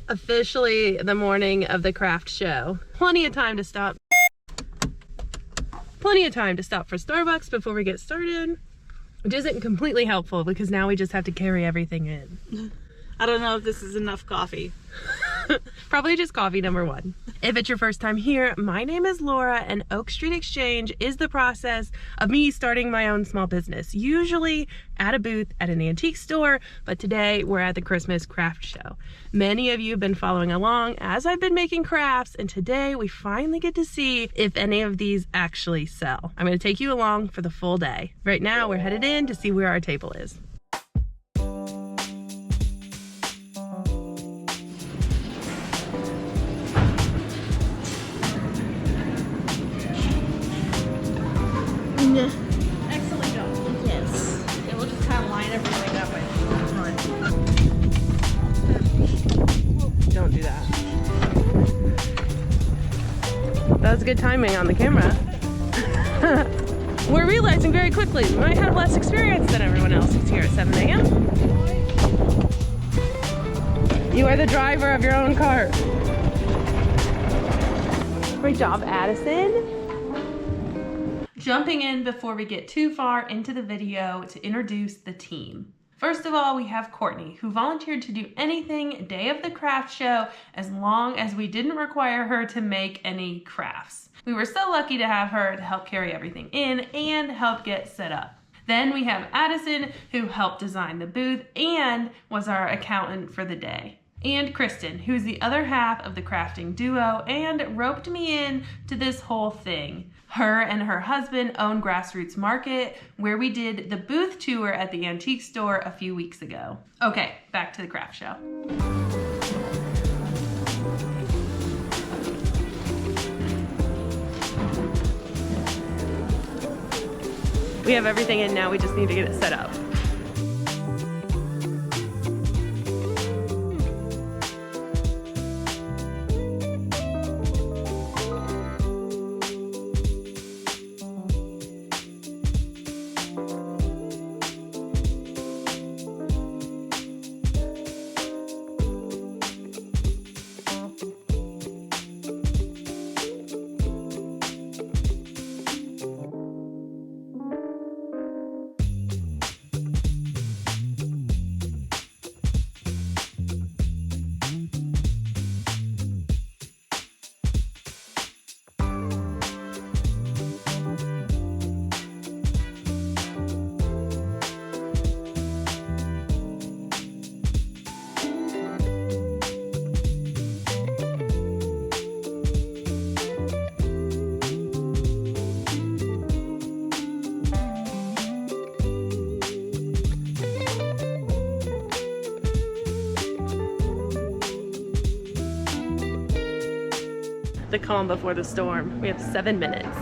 Officially the morning of the craft show. Plenty of time to stop. Plenty of time to stop for Starbucks before we get started, which isn't completely helpful because now we just have to carry everything in. I don't know if this is enough coffee. Probably just coffee number one. If it's your first time here, my name is Laura, and Oak Street Exchange is the process of me starting my own small business, usually at a booth at an antique store, but today we're at the Christmas craft show. Many of you have been following along as I've been making crafts, and today we finally get to see if any of these actually sell. I'm going to take you along for the full day. Right now we're headed in to see where our table is. Excellent job. Yes. Okay, we'll just kind of line everything that way. Don't do that. That was good timing on the camera. We're realizing very quickly we might have less experience than everyone else who's here at 7 a.m. You are the driver of your own car. Great job, Addison. Jumping in before we get too far into the video to introduce the team. First of all, we have Courtney, who volunteered to do anything day of the craft show as long as we didn't require her to make any crafts. We were so lucky to have her to help carry everything in and help get set up. Then we have Addison, who helped design the booth and was our accountant for the day. And Kristen, who's the other half of the crafting duo and roped me in to this whole thing. Her and her husband own Grassroots Market, where we did the booth tour at the antique store a few weeks ago. Okay, back to the craft show. We have everything in now, we just need to get it set up. The calm before the storm. We have 7 minutes.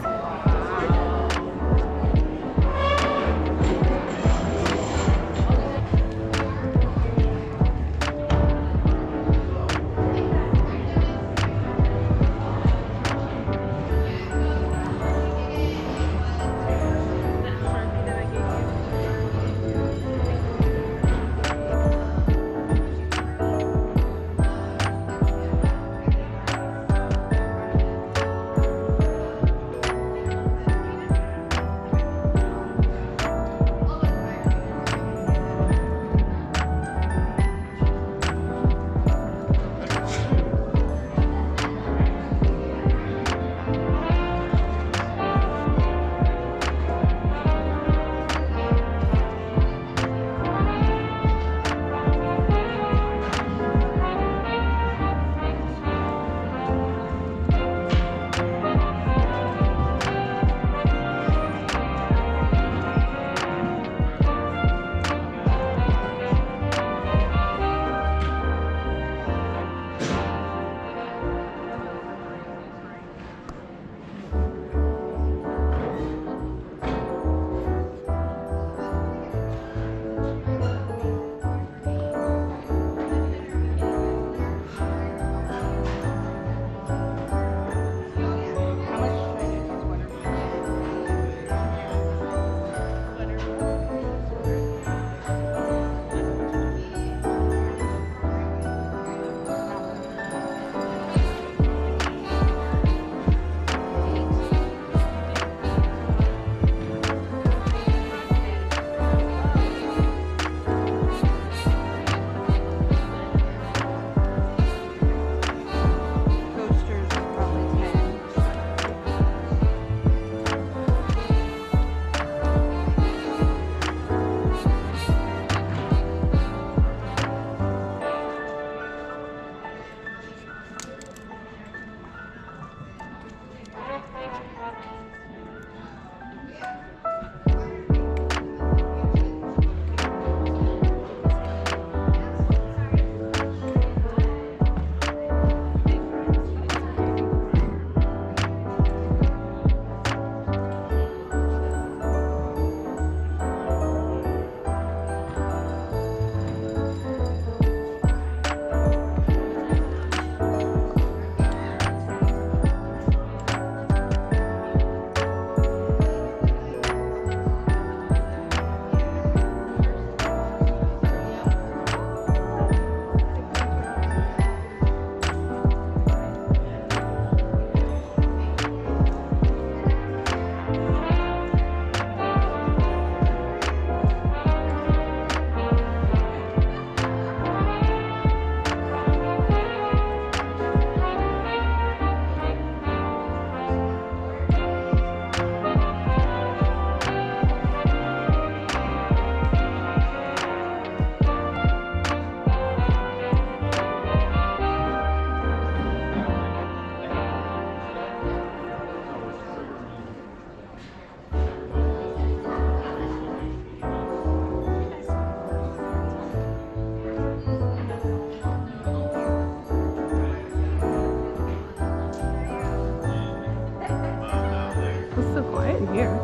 through here.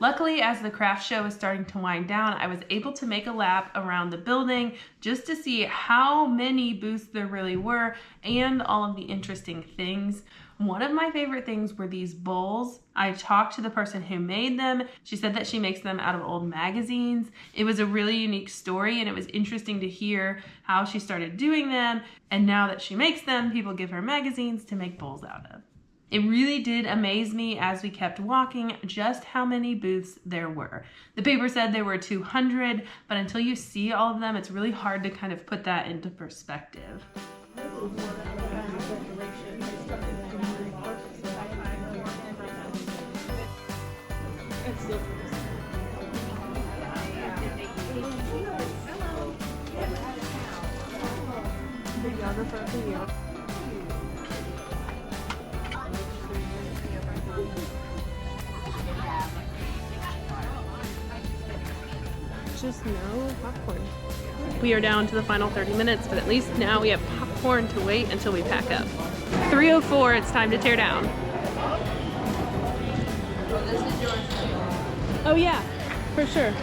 Luckily, as the craft show was starting to wind down, I was able to make a lap around the building just to see how many booths there really were and all of the interesting things. One of my favorite things were these bowls. I talked to the person who made them. She said that she makes them out of old magazines. It was a really unique story, and it was interesting to hear how she started doing them. And now that she makes them, people give her magazines to make bowls out of. It really did amaze me as we kept walking just how many booths there were. The paper said there were 200, but until you see all of them, it's really hard to kind of put that into perspective. Videographer of the year. Just no popcorn. We are down to the final 30 minutes, but at least now we have popcorn to wait until we pack up. 3:04, it's time to tear down. Oh yeah, for sure.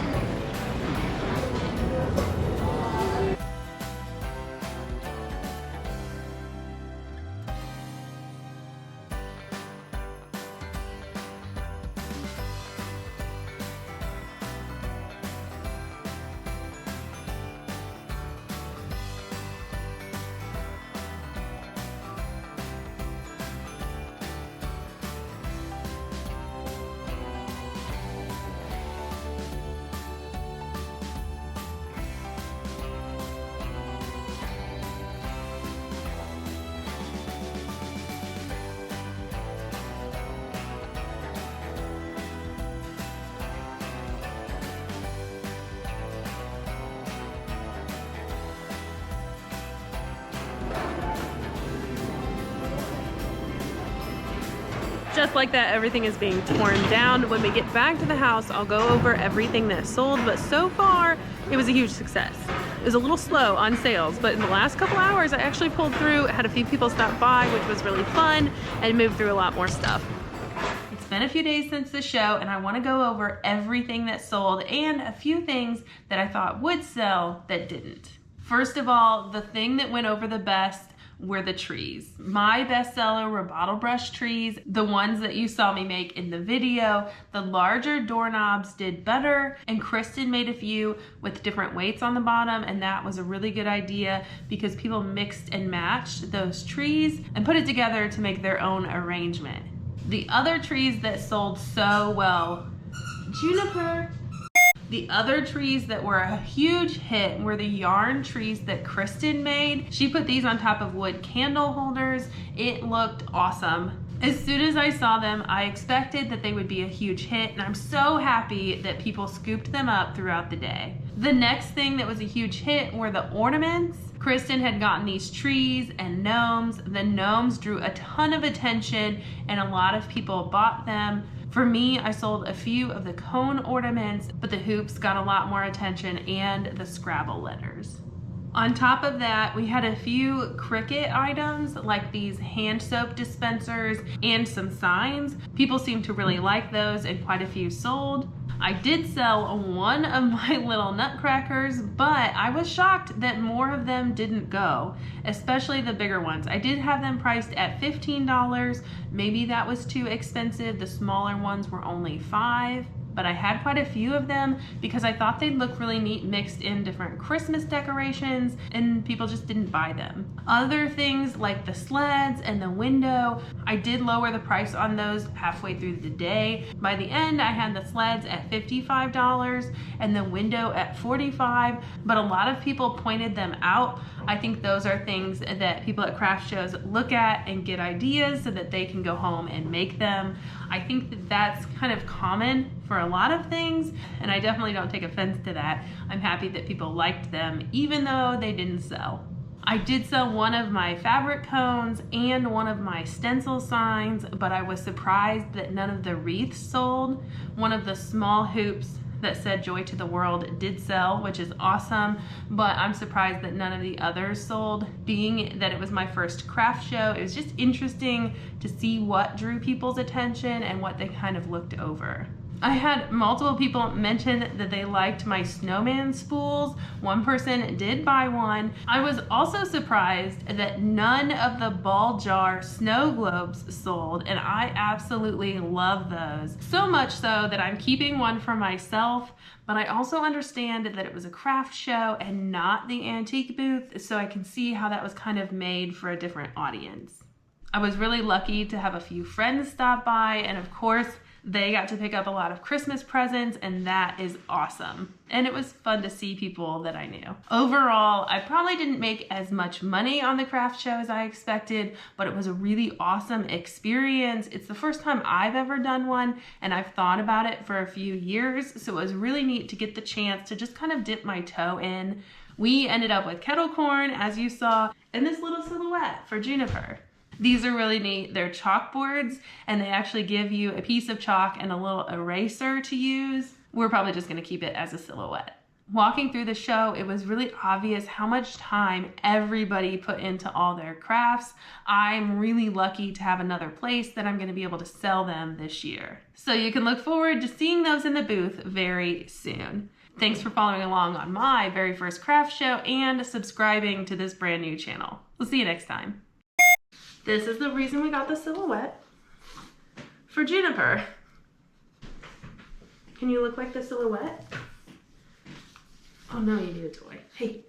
Just like that, everything is being torn down. When we get back to the house, I'll go over everything that sold, but so far, it was a huge success. It was a little slow on sales, but in the last couple hours, I actually pulled through, had a few people stop by, which was really fun, and moved through a lot more stuff. It's been a few days since the show, and I want to go over everything that sold and a few things that I thought would sell that didn't. First of all, the thing that went over the best were the trees. My bestseller were Bottle Brush Trees, the ones that you saw me make in the video. The larger doorknobs did better, and Kristen made a few with different weights on the bottom, and that was a really good idea because people mixed and matched those trees and put it together to make their own arrangement. The other trees that sold so well, Juniper. The other trees that were a huge hit were the yarn trees that Kristen made. She put these on top of wood candle holders. It looked awesome. As soon as I saw them, I expected that they would be a huge hit, and I'm so happy that people scooped them up throughout the day. The next thing that was a huge hit were the ornaments. Kristen had gotten these trees and gnomes. The gnomes drew a ton of attention, and a lot of people bought them. For me, I sold a few of the cone ornaments, but the hoops got a lot more attention and the Scrabble letters. On top of that, we had a few Cricut items like these hand soap dispensers and some signs. People seemed to really like those, and quite a few sold. I did sell one of my little nutcrackers, but I was shocked that more of them didn't go, especially the bigger ones. I did have them priced at $15. Maybe that was too expensive. The smaller ones were only $5. but I had quite a few of them because I thought they'd look really neat mixed in different Christmas decorations, and people just didn't buy them. Other things like the sleds and the window, I did lower the price on those halfway through the day. By the end, I had the sleds at $55 and the window at $45, but a lot of people pointed them out. I think those are things that people at craft shows look at and get ideas so that they can go home and make them. I think that that's kind of common for a lot of things, and I definitely don't take offense to that. I'm happy that people liked them even though they didn't sell. I did sell one of my fabric cones and one of my stencil signs, but I was surprised that none of the wreaths sold. One of the small hoops that said "Joy to the World" did sell, which is awesome, but I'm surprised that none of the others sold. Being that it was my first craft show, it was just interesting to see what drew people's attention and what they kind of looked over. I had multiple people mention that they liked my snowman spools. One person did buy one. I was also surprised that none of the ball jar snow globes sold, and I absolutely love those. So much so that I'm keeping one for myself, but I also understand that it was a craft show and not the antique booth, so I can see how that was kind of made for a different audience. I was really lucky to have a few friends stop by, and of course, they got to pick up a lot of Christmas presents, and that is awesome. And it was fun to see people that I knew. Overall, I probably didn't make as much money on the craft show as I expected, but it was a really awesome experience. It's the first time I've ever done one, and I've thought about it for a few years, so it was really neat to get the chance to just kind of dip my toe in. We ended up with kettle corn, as you saw, and this little silhouette for Juniper. These are really neat. They're chalkboards, and they actually give you a piece of chalk and a little eraser to use. We're probably just gonna keep it as a silhouette. Walking through the show, it was really obvious how much time everybody put into all their crafts. I'm really lucky to have another place that I'm gonna be able to sell them this year. So you can look forward to seeing those in the booth very soon. Thanks for following along on my very first craft show and subscribing to this brand new channel. We'll see you next time. This is the reason we got the silhouette for Juniper. Can you look like the silhouette? Oh no, you need a toy. Hey.